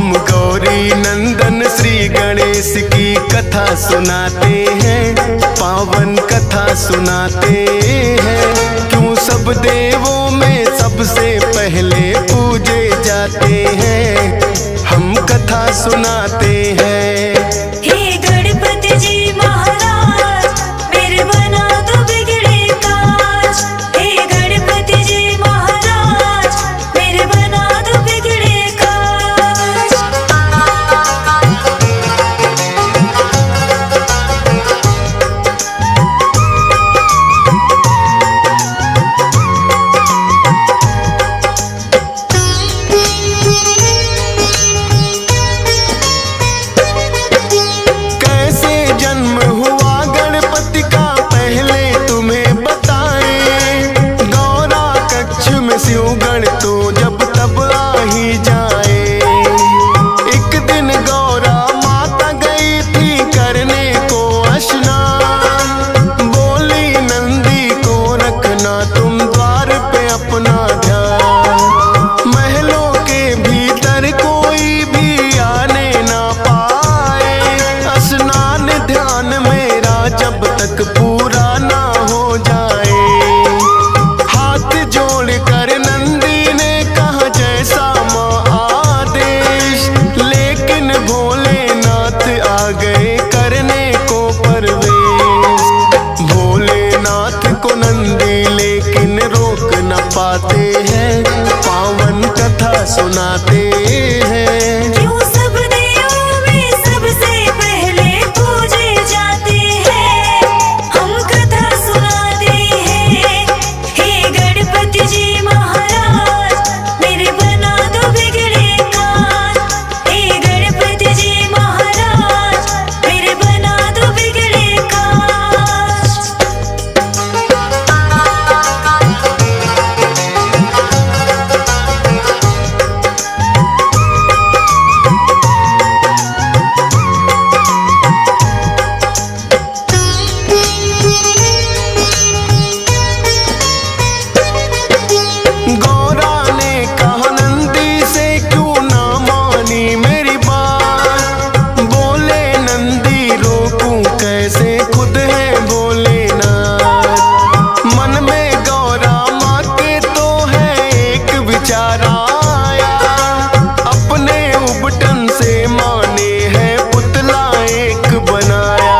हम गौरी नंदन श्री गणेश की कथा सुनाते हैं, पावन कथा सुनाते हैं। क्यों सब देवों में सबसे पहले पूजे जाते हैं, हम कथा सुनाते हैं। हे गणपति जी महाराज मेरे बना दो बिगड़े काज। हे गणपति जी महाराज मेरे बना दो बिगड़े काज। कैसे जन्म हुआ गणपति का पहले तुम्हें बताएं, गौरा कक्ष में शिव गण तो जब तब आ ही जाए। एक दिन गौरा माता गई थी करने को स्नान, बोली नंदी को रखना तुम द्वार पे अपना ध्यान। महलों के भीतर कोई भी आने ना पाए, स्नान ध्यान मेरा जब तक पूरा ना हो जाए। हाथ जोड़ कर नंदी ने कहा जैसा माँ आदेश, लेकिन भोलेनाथ आ गए करने को परवेश। भोलेनाथ को नंदी लेकिन रोक न पाते हैं, पावन कथा सुनाते हैं। क्यों सब देवों में सबसे पहले पूजे जाते हैं, हम कथा सुनाते हैं। हे गणपति जी महाराज मेरे बना दो बिगड़े काज। हे गणपति जी महाराज मेरे बना दो बिगड़े काज। गौरा ने कहा नंदी से क्यों ना मानी मेरी बात, बोले नंदी रोकूं कैसे खुद है भोलेनाथ। मन में गौरा माँ के तो है एक विचार आया, अपने उबटन से माने है पुतला एक बनाया।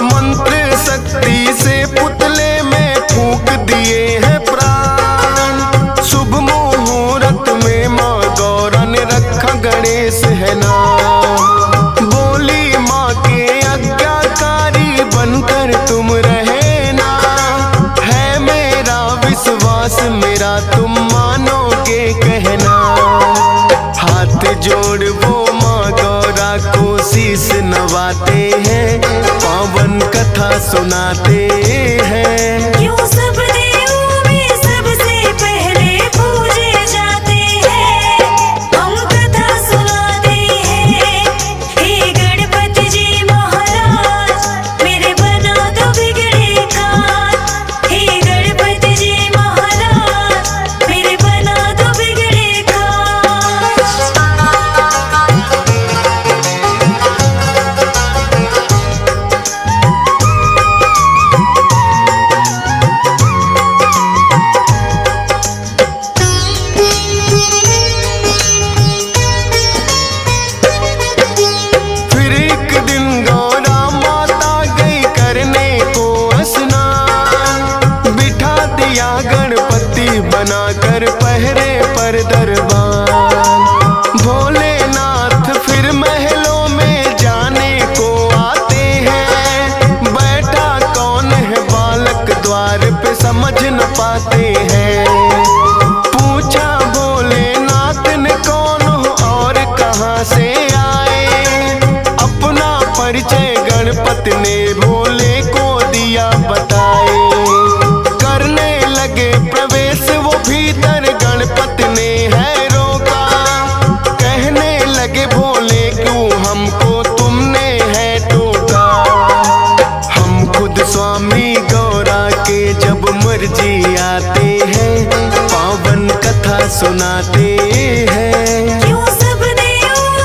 मंत्र शक्ति से पुतले में फूंक दिए हैं प्राण, शुभ मुहूर्त में माँ गौरा ने रखा गणेश है नाम। बोली माँ के आज्ञाकारी बनकर तुम रहना, है मेरा विश्वास मेरा तुम मानोगे कहना। हाथ जोड़ वो माँ गौरा को शीश नवाते हैं, पावन कथा सुनाते हैं। क्यों सब देवों में सबसे पहले पूजे जाते हैं, हम कथा सुनाते हैं। हे गणपति जी महाराज मेरे बना दो बिगड़े काज। हे गणपति जी महाराज मेरे बना दो बिगड़े काज। फिर एक दिन गौरा माता गई करने को स्नान, बिठा दिया गणपति बनाकर पहरे पर दरबार। भोलेनाथ फिर महलों में जाने को आते हैं, बैठा कौन है बालक द्वार पे समझ न पाते हैं। पूछा भोलेनाथ ने कौन हो और कहाँ से आए, अपना परिचय गणपति ने भोले को दिया बताए। करने लगे प्रवेश वो भीतर गणपति ने है रोका, कहने लगे भोले क्यों हमको तुमने है टोका। हम खुद स्वामी गौरा के जब मर्जी आते हैं, पावन कथा सुनाते हैं। क्यों सब देवों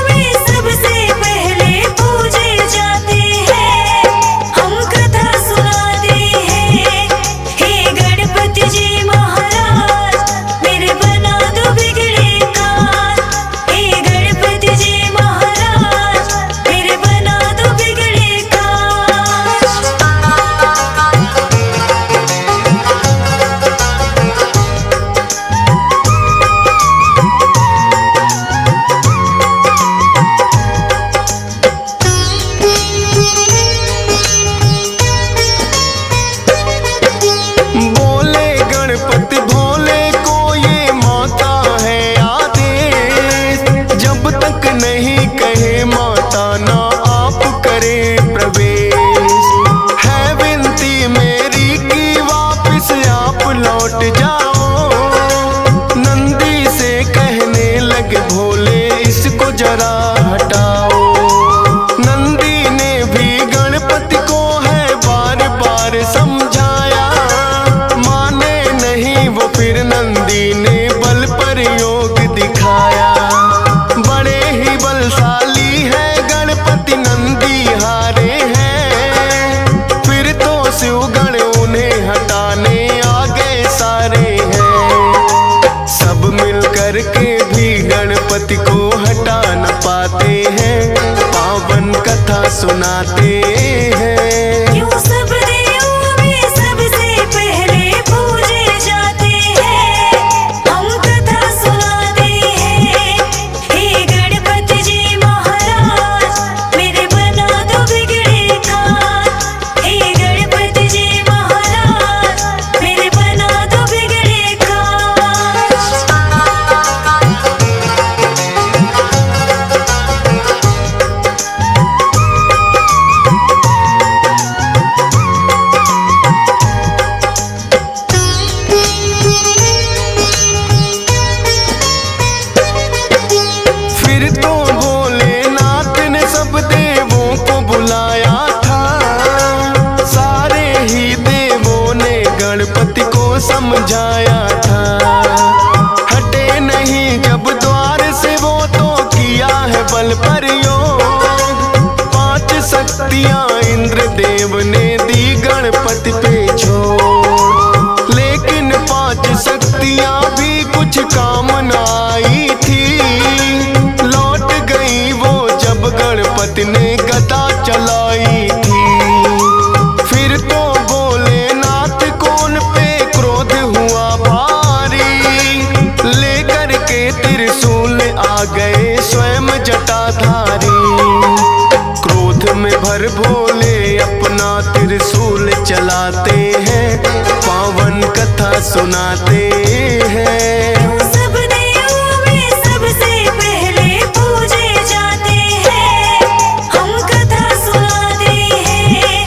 नहीं कहे माता ना आप करे प्रवेश। है विनती मेरी कि वापस आप लौट जाओ। नंदी से कहने लगे भोले इसको जरा हटाओ। नंदी ने भी गणपति को है बार बार समझाया, माने नहीं वो फिर नंदी ने बल प्रयोग दिखाया। बड़े ही बलशाली है गणपति नंदी हारे हैं, फिर तो शिवगण उन्हें हटाने आ गए सारे हैं। सब मिल कर के भी गणपति को हटा न पाते हैं, पावन कथा सुनाते हैं। क्यों सब देवों में सबसे पहले पूजे जाते हैं, हम कथा सुनाते हैं। हे गणपति जी महाराज मेरे बना दो बिगड़े काम। हे गणपति जी महाराज मेरे बना दो बिगड़े काम। फिर तो भोलेनाथ ने सब देवों को बुलाया था। सारे ही देवों ने गणपति को समझाया था। हटे नहीं जब द्वार से वो तो किया है बल प्रयोग। 5 शक्तियां इंद्र देव ने दी गणपति पे छोड़, लेकिन 5 शक्तियां भी कुछ काम न आई थी। लौट गई वो जब गणपति ने गदा चलाई थी। फिर तो भोलेनाथ को उन पे क्रोध हुआ भारी, लेकर के त्रिशूल आ गए स्वयं जटाधारी। क्रोध में भर भोले अपना त्रिशूल चलाते हैं, पावन कथा सुनाते हैं। क्यों सब देवों में सबसे पहले पूजे जाते हैं, हम कथा सुनाते हैं।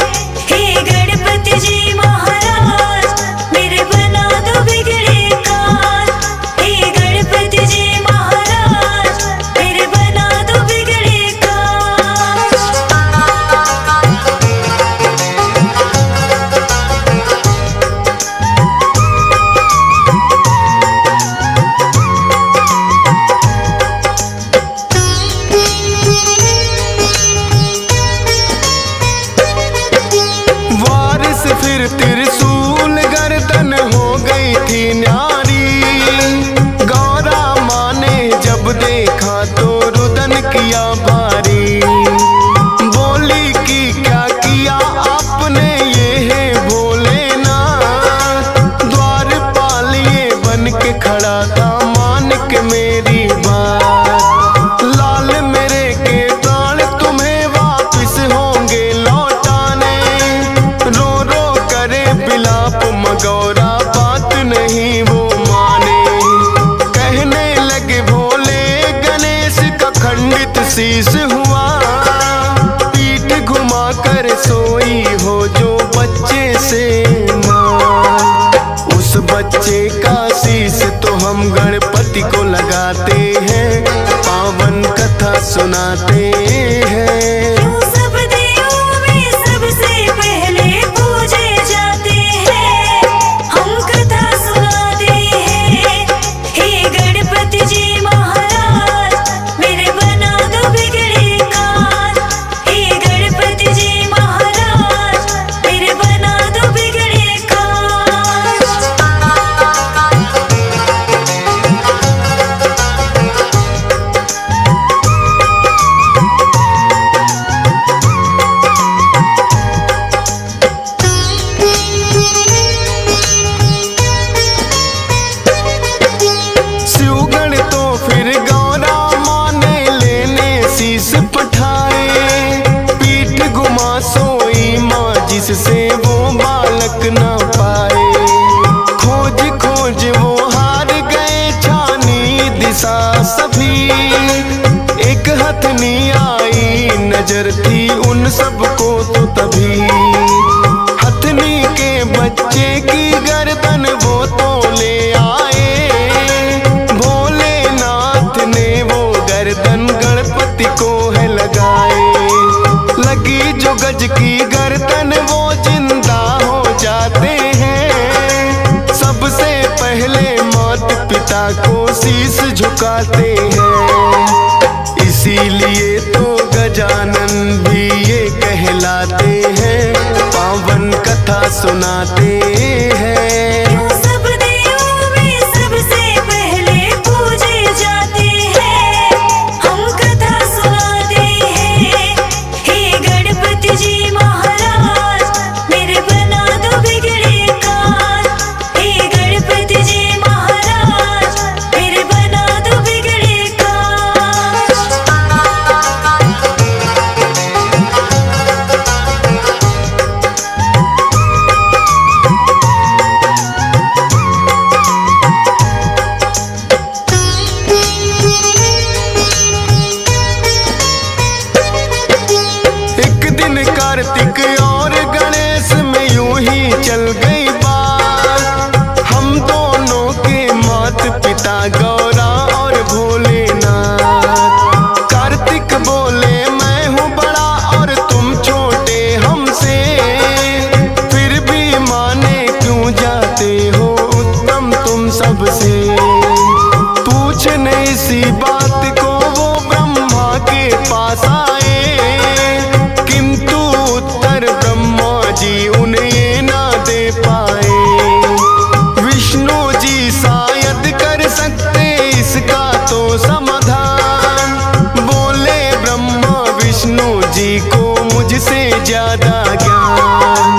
हे गणपति जी महाराज मेरे बना दो बिगड़े काम। हे गणपति जी महाराज मेरे बना दो बिगड़े काम। वारिस फिर त्रिशूल गर्दन हो गई थी न्यारी। गौरा माँ ने जब देखा तो रुदन किया भारी। बोली कि क्या किया आपने ये है भोलेनाथ। द्वारपाल ये बन के खड़ा था मान के मेरी बात। लाल मेरे के प्राण तुम्हें वापिस होंगे लौटाने। रो रो करे बिलाप मगौरा बात नहीं वो माने। कहने लगे भोले गणेश का खंडित शीश हुआ। पीठ घुमा कर सोई हो जो बच्चे से मां, उस बच्चे का शीश तो हम गणपति को लगाते हैं, पावन कथा सुनाते हैं। क्यों सब देवों में सबसे पहले पूजे जाते हैं, हम कथा सुनाते हैं। हे गणपति जी महाराज मेरे बना दो बिगड़े काम। हे गणपति जी महाराज मेरे बना दो बिगड़े काम। जिससे वो बालक न पाए। खोज खोज वो हार गए, छानी दिशा सभी एक हथनी आई नजर थी उन सबको तो तभी हथनी के बच्चे की गर्दन वो तो ले आए। भोलेनाथ ने वो गर्दन गणपति को है लगाए। लगी जो गज की गर्दन वो जिंदा हो जाते हैं। सबसे पहले माता पिता को शीश झुकाते हैं। इसीलिए तो गजानन भी ये कहलाते हैं, पावन कथा सुनाते हैं। सब देवों में सबसे पहले पूजे जाते हैं, हम कथा सुनाते हैं। हे गणपति जी महाराज मेरे बना दो बिगड़े काज। हे गणपति जी महाराज मेरे बना दो बिगड़े काज। एक दिन कार्तिक और गणेश में यूं ही चल गई बात। हम दोनों के माता पिता गौरा और भोलेनाथ। कार्तिक बोले मैं हूँ बड़ा और तुम छोटे हमसे, फिर भी माने क्यों जाते हो उत्तम तुम सबसे। पूछने इसी बात को वो ब्रह्मा के पास आए, किंतु उत्तर ब्रह्मा जी उन्हें ना दे पाए। विष्णु जी शायद कर सकते इसका तो समाधान। बोले ब्रह्मा विष्णु जी को मुझसे ज्यादा ज्ञान।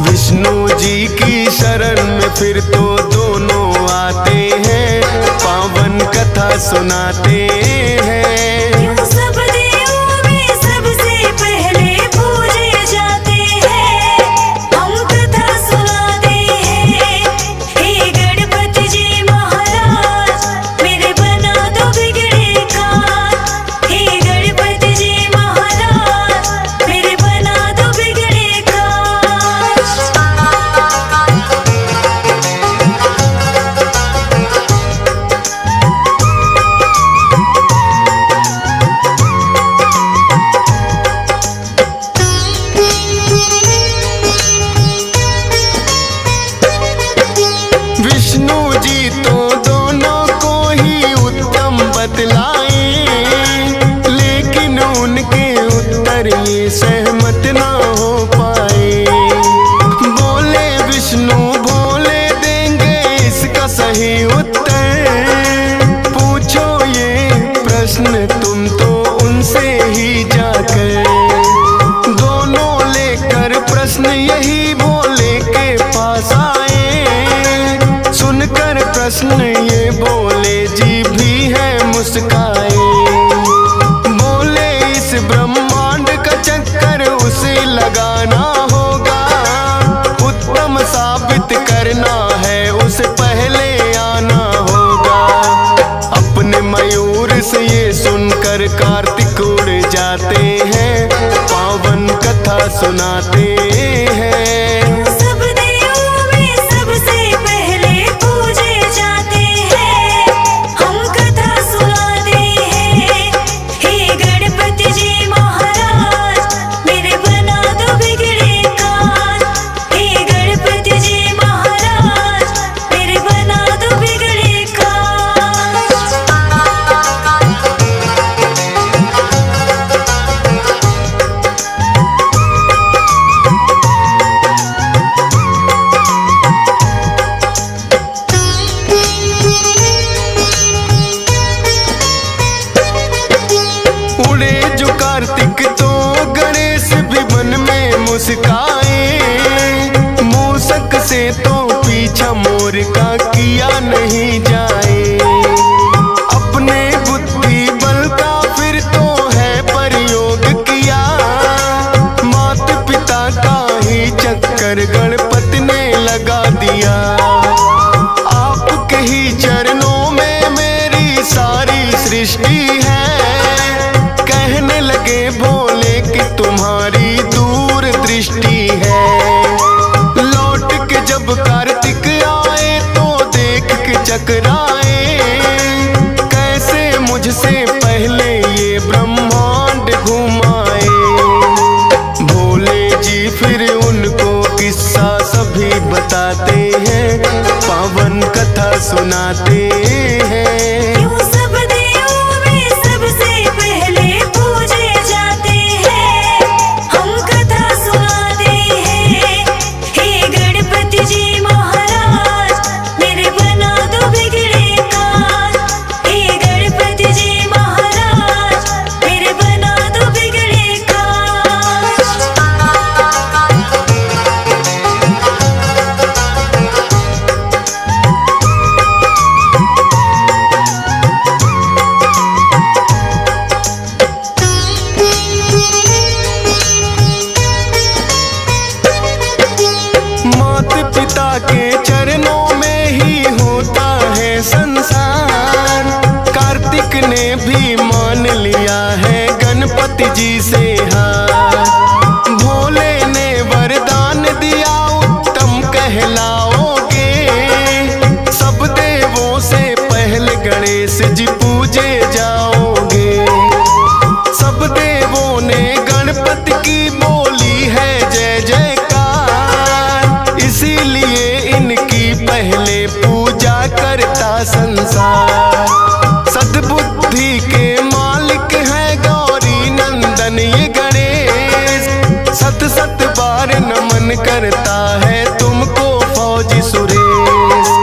विष्णु जी की शरण में फिर तो दोनों आते हैं, पावन कथा सुनाते हैं। सब देवों में सबसे पहले पूजे जाते हैं, हम कथा सुनाते हैं। हे गणपति जी महाराज मेरे बना दो बिगड़े काज। हे गणपति जी महाराज मेरे बना दो बिगड़े काज। विष्णु जी तो दोनों को ही उत्तम बतलाए, लेकिन उनके उत्तर ये सहमत ना हो पाए। बोले विष्णु भोले देंगे इसका सही उत्तर। पूछो ये प्रश्न तुम तो उनसे ही जाकर। दोनों लेकर प्रश्न यही भोले के पास आए। सुनकर प्रश्न ये बोले जी भी है मुस्काए। बोले इस ब्रह्मांड का चक्कर उसे लगाना होगा, उत्तम साबित करना है उसे पहले आना होगा। अपने मयूर से ये सुनकर कार्तिक उड़ जाते हैं, पावन कथा सुनाते हैं। सब देवों में सबसे पहले पूजे जाते हैं, हम कथा सुनाते हैं। हे गणपति जी महाराज मेरे बना दो बिगड़े काज। हे गणपति जी महाराज मेरे बना दो बिगड़े काज। उड़े जो कार्तिक तो गणेश भी मन में मुस्काए। मूसक से तो पीछा मोर का किया नहीं जाए। अपने बुद्धि बल का फिर तो है प्रयोग किया। माता पिता का ही चक्कर गणपति ने लगा दिया। आपके ही चरणों में मेरी सारी सृष्टि है, कह लगे भोले कि तुम्हारी दूर दृष्टि है। लौट के जब कार्तिक आए तो देख के चकराए, कैसे मुझसे पहले ये ब्रह्मांड घुमाए। भोले जी फिर उनको किस्सा सभी बताते हैं, पावन कथा सुनाते हैं। क्यों सब देवों में सबसे पहले पूजे जाते हैं, हम कथा सुनाते हैं। हे गणपति जी महाराज मेरे बना दो बिगड़े काज। हे गणपति जी महाराज मेरे बना दो बिगड़े काज। माता पिता के चरणों में ही होता है संसार। कार्तिक ने भी मान लिया है गणपति जी से हार। भोले ने वरदान दिया उत्तम कहलाओगे, सब देवों से पहले गणेश जी पूजे जाओगे। सब देवों ने गणपति की बोली है जय जयकार, इसीलिए इनकी पहले पूजा करता संसार। सद्बुद्धि के मालिक है गौरी नंदन ये गणेश, सत सत बार नमन करता है तुमको फौजी सुरेश।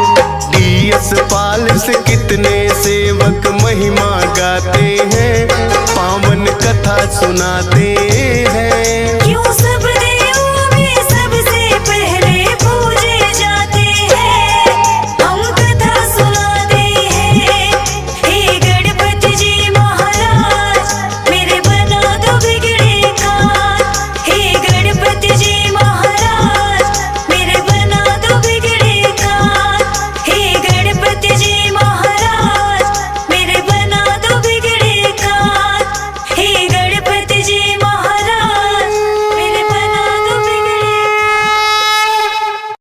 DS पाल से कितने सेवक महिमा गाते हैं, पावन कथा सुनाते